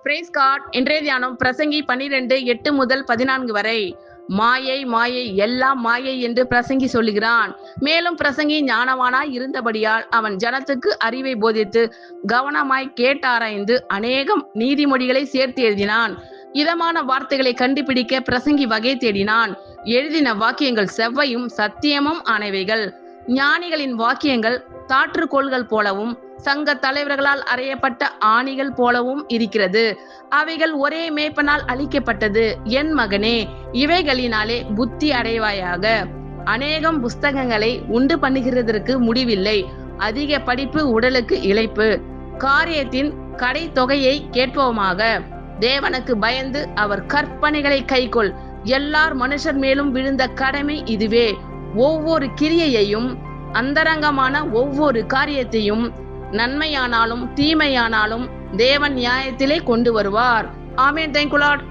Price God. இன்றைய தியானம் பிரசங்கி 12:8 முதல் 14 வரை. மாயை மாயை எல்லாம் மாயை என்று பிரசங்கி சொல்லுகிறான். மேலும் பிரசங்கி ஞானவானாய் இருந்தபடியால் அவன் ஜனத்துக்கு அறிவை போதித்து கவனமாய் கேட்டாராய்ந்து அநேகம் நீதிமொழிகளை சேர்த்து எழுதினான். இதமான வார்த்தைகளை கண்டுபிடிக்க பிரசங்கி வகை தேடினான். எழுதின வாக்கியங்கள் செவ்வையும் சத்தியமும் ஆனவைகள். ஞானிகளின் வாக்கியங்கள் தாற்றுக்கோள்கள் போலவும் சங்க தலைவர்களால் அறையப்பட்ட ஆணிகள் போலவும் இருக்கிறது. அவைகள் ஒரே மேய்ப்பனால் அளிக்கப்பட்டது. என் மகனே, இவைகளினாலே புத்தி அடைவாயாக. அநேகம் புஸ்தகங்களை உண்டு பண்ணுகிறதற்கு முடிவில்லை. அதிக படிப்பு உடலுக்கு இளைப்பு. காரியத்தின் கடை தொகையை கேட்போமாக. தேவனுக்கு பயந்து அவர் கற்பனைகளை கைக்கொள். எல்லார் மனுஷர் மேலும் விழுந்த கடமை இதுவே. ஒவ்வொரு கிரியையையும் அந்தரங்கமான ஒவ்வொரு காரியத்தையும் நன்மையானாலும் தீமையானாலும் தேவன் நியாயத்திலே கொண்டு வருவார். ஆமென். Thank you Lord.